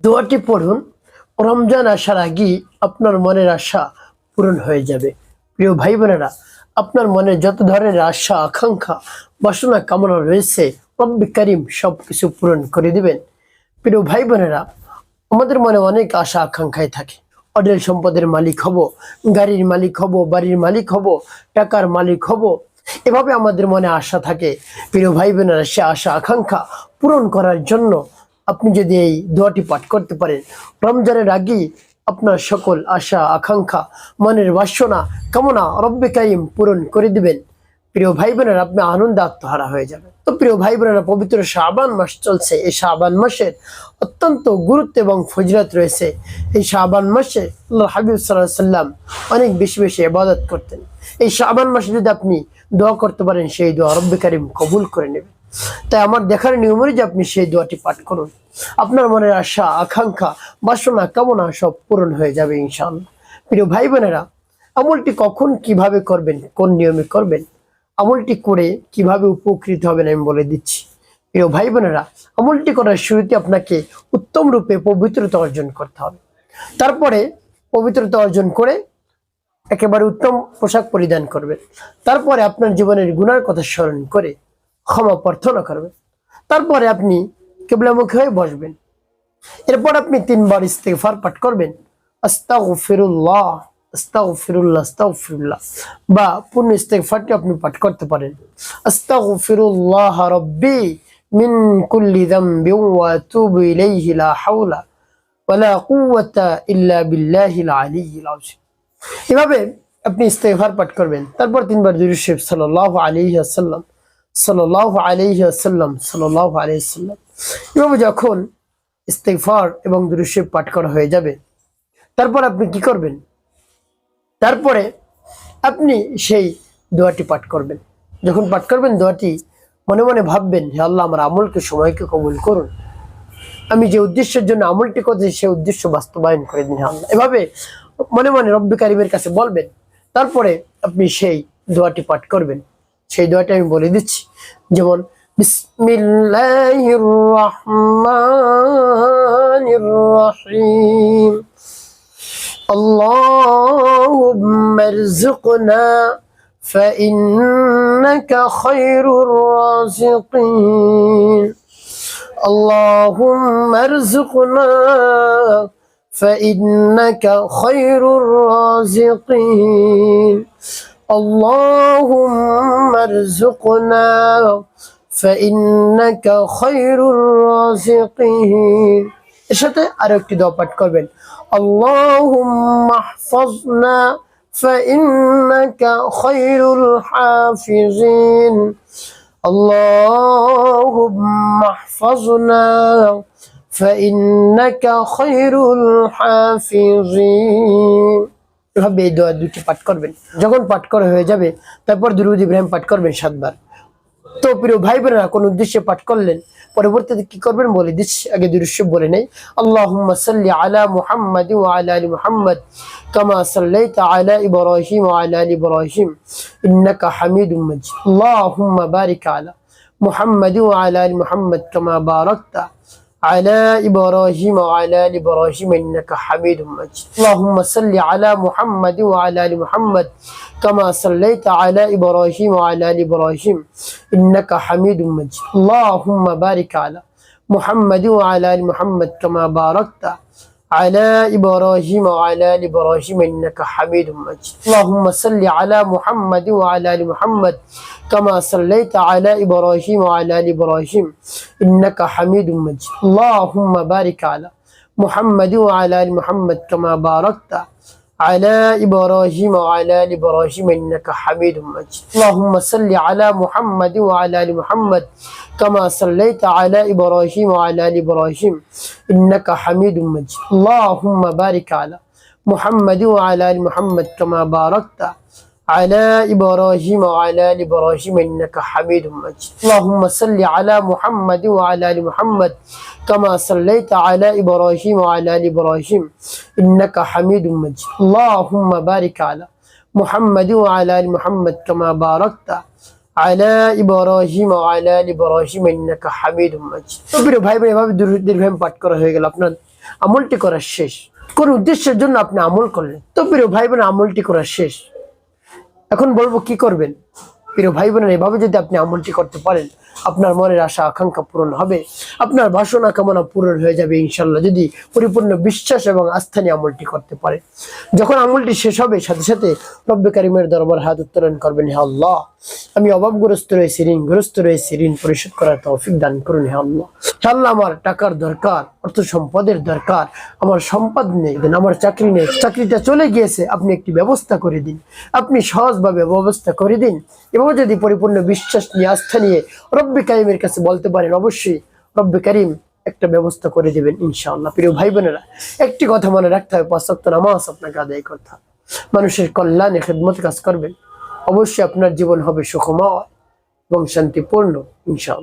দোয়াটি পড়ুন, রমজান আসার আগেই আপনার মনের আশা পূরণ হয়ে যাবে। প্রিয় ভাই বোনেরা, আপনার মনে যত ধরনের আশা, আকাঙ্ক্ষা, বাসনা, কামনা রয়েছে, রব্বি কারিম সবকিছু পূরণ করে দিবেন। প্রিয় ভাই বোনেরা, আমাদের মনে অনেক আশা আকাঙ্ক্ষায় থাকে। অঢেল সম্পদের মালিক হব, গাড়ির মালিক হব, বাড়ির মালিক হব, টাকার মালিক হব, এভাবে আমাদের মনে আশা থাকে। প্রিয় ভাই বোনেরা, সে আশা আকাঙ্ক্ষা পূরণ করার জন্য আপনি যদি এই দোয়াটি পাঠ করতে পারেন, রমজানের আগেই আপনার সকল আশা আকাঙ্ক্ষা, মনের বাসনা, কামনা রব্বে কারিম পূরণ করে দিবেন। প্রিয় ভাই বোনেরা, আপনি আনন্দে আত্মহারা হয়ে যাবেন। তো প্রিয় ভাই বোনেরা, পবিত্র শাবান মাস চলছে। এই শাবান মাসের অত্যন্ত গুরুত্ব এবং ফজিলত রয়েছে। এই শাবান মাসে আল্লাহর হাবিব সাল্লাল্লাহু আলাইহি সাল্লাম অনেক বেশি বেশি ইবাদত করতেন। এই শাবান মাসে যদি আপনি দোয়া করতে পারেন, সেই দোয়া রব্বে কারিম কবুল করে নেবেন। তাই আমার দেখার নিয়ম যে আপনি সেই দোয়াটি পাঠ করুন, আপনার মনের আশা আকাঙ্ক্ষা, বাসনা, কামনা সব পূরণ হয়ে যাবে ইনশাআল্লাহ। প্রিয় ভাই বোনেরা, আমলটি কখন কিভাবে করবেন, কোন নিয়মে করবেন, আমলটি করে কিভাবে উপকৃত হবেন আমি বলে দিচ্ছি। প্রিয় ভাই বোনেরা, আমলটি করার শুরুতে আপনাকে উত্তম রূপে পবিত্রতা অর্জন করতে হবে। তারপরে পবিত্রতা অর্জন করে একেবারে উত্তম পোশাক পরিধান করবেন। তারপরে আপনার জীবনের গুনার কথা স্মরণ করে ক্ষমা প্রার্থনা করবেন। তারপরে আপনি কিবলামুখী হয়ে বসবেন। এরপর আপনি 3 বার ইস্তিগফার পাঠ করবেন, আস্তাগফিরুল্লাহ আস্তাগফিরুল্লাহ আস্তাগফিরুল্লাহ, বা পূর্ণ ইস্তিগফারটি আপনি পাঠ করতে পারেন, আস্তাগফিরুল্লাহ রাব্বি মিন কুল্লি যামবি ওয়া আতুবু ইলাইহি লা হাওলা ওয়ালা কুওয়াতা ইল্লা বিল্লাহিল আলিয়্যিল আযীম। এভাবে আপনি ইস্তিগফার পাঠ করবেন। তারপর 3 বার দুরূদ শরীফ সাল্লাল্লাহু আলাইহি ওয়াসাল্লাম সাল্লাল্লাহু আলাইহি ওয়াসাল্লাম সাল্লাল্লাহু আলাইহি ওয়াসাল্লাম। এভাবে যখন ইস্তিগফার এবং দুরূদ শরীফ পাঠ করা হয়ে যাবে, তারপর আপনি কি করবেন? তারপরে আপনি সেই দোয়াটি পাঠ করবেন। যখন পাঠ করবেন, দোয়াটি মনে মনে ভাববেন, হে আল্লাহ, আমার আমলকে সময়কে কবুল করুন। আমি যে উদ্দেশ্যের জন্য আমলটি করছি সেই উদ্দেশ্য বাস্তবায়ন করে দিন হে আল্লাহ। এভাবে মনে মনে রব্বি কারিমের কাছে বলবেন। তারপরে আপনি সেই দোয়াটি পাঠ করবেন। সেই দোয়াটি আমি বলে দিচ্ছি, যেমন বিসমিল্লাহির রহমানির রহিম, اللهم ارزقنا فإنك خير الرازقين، اللهم ارزقنا فإنك خير الرازقين، اللهم ارزقنا فإنك خير الرازقين। এর সাথে আরো একটি দোয়া পাঠ করবেন, আল্লাহুম্মা ইহফাযনা ফাইন্নাকা খায়রুল হাফিজিন, আল্লাহুম্মা ইহফাযনা ফাইন্নাকা খায়রুল হাফিজিন। এভাবে এই দোয়া দুটি পাঠ করবেন। যখন পাঠ করা হয়ে যাবে, তারপর দুরূদ ইব্রাহিম পাঠ করবেন 7 বার। তো প্রিয় ভাই বোনেরা, কোন উদ্দেশ্যে পাঠ করলেন, পরবর্তীতে কি করবেন বলে দিচ্ছি। আগে দুরূদ শরীফ বলে নেই, আল্লাহুম্মা সাল্লি আলা মুহাম্মাদ ওয়া আলা আলি মুহাম্মাদ কামা সাল্লাইতা আলা ইব্রাহিম ওয়া আলা আলি ইব্রাহিম ইন্নাকা হামিদুম মাজিদ, আল্লাহুম্মা বারিক আলা মুহাম্মাদ ওয়া আলা আলি মুহাম্মাদ কামা বারাকতা على إبراهيم وعلى آل إبراهيم إنك حميد مجيد، اللهم صل على محمد وعلى آل محمد كما صليت على إبراهيم وعلى آل إبراهيم إنك حميد مجيد، اللهم بارك على محمد وعلى آل محمد كما باركت على إبراهيم وعلى آل إبراهيم إنك حميد مجيد، اللهم صل على محمد وعلى آل محمد كما صليت على إبراهيم وعلى آل إبراهيم إنك حميد مجيد، اللهم بارك على محمد وعلى آل محمد كما باركت على إبراهيم وعلى آل إبراهيم إنك حميد مجيد، اللهم صل على محمد وعلى آل محمد كما صليت على إبراهيم وعلى آل إبراهيم إنك حميد مجيد، اللهم بارك على محمد وعلى آل محمد كما باركت على إبراهيم وعلى آل إبراهيم إنك حميد مجيد، اللهم صل على محمد وعلى آل محمد كما صليت على إبراهيم وعلى آل إبراهيم إنك حميد مجيد، اللهم بارك على محمد وعلى آل محمد كما باركت على إبراهيم وعلى آل إبراهيم إنك حميد مجيد। তো প্রিয় ভাই বোন, এভাবে দুরূদ ইব্রাহিম পাঠ করা হয়ে গেল আপনার আমলটি করা শেষ, কোন উদ্দেশ্যের জন্য আপনি আমল করলেন, তো প্রিয় ভাই বোন আমলটি করা শেষ। এখন বলবো কি করবেন। প্রিয় ভাই বোনের, এভাবে যদি আপনি আমলটি করতে পারেন, আপনার মনের আশা আকাঙ্ক্ষা পূরণ হবে, আপনার বাসনা কামনা পূরণ হয়ে যাবে ইনশাল্লাহ, যদি পরিপূর্ণ বিশ্বাস এবং আস্থা নিয়ে আমলটি করতে পারে। যখন আমলটি শেষ হবে, সাথে সাথে রব্বে কারিমের দরবার হাত উত্তোলন করবেন, হে আল্লাহ, আমি অভাবগ্রস্ত রয়েছি, ঋণগ্রস্ত রয়েছি, ঋণ পরিশোধ করার তৌফিক দান করুন হে আল্লাহ। হে আল্লাহ, আমার টাকার দরকার, অর্থ সম্পদের দরকার, আমার সম্পদ নেই, আমার চাকরি নেই, চাকরিটা চলে গিয়েছে, আপনি একটি ব্যবস্থা করে দিন, আপনি সহজভাবে ব্যবস্থা করে দিন। এভাবে যদি পরিপূর্ণ বিশ্বাস নিয়ে আস্থা নিয়ে রব্বে কারিমের কাছে বলতে পারেন, অবশ্যই রব্বে কারিম একটা ব্যবস্থা করে দিবেন ইনশাআল্লাহ। প্রিয় ভাই বোনেরা, একটি কথা মনে রাখতে হবে, 5 ওয়াক্ত নামাজ আপনাকে আদায় করতে হবে, মানুষের কল্যাণে খেদমত কাজ করবেন, অবশ্যই আপনার জীবন হবে সুখময় এবং শান্তিপূর্ণ ইনশাআল্লাহ।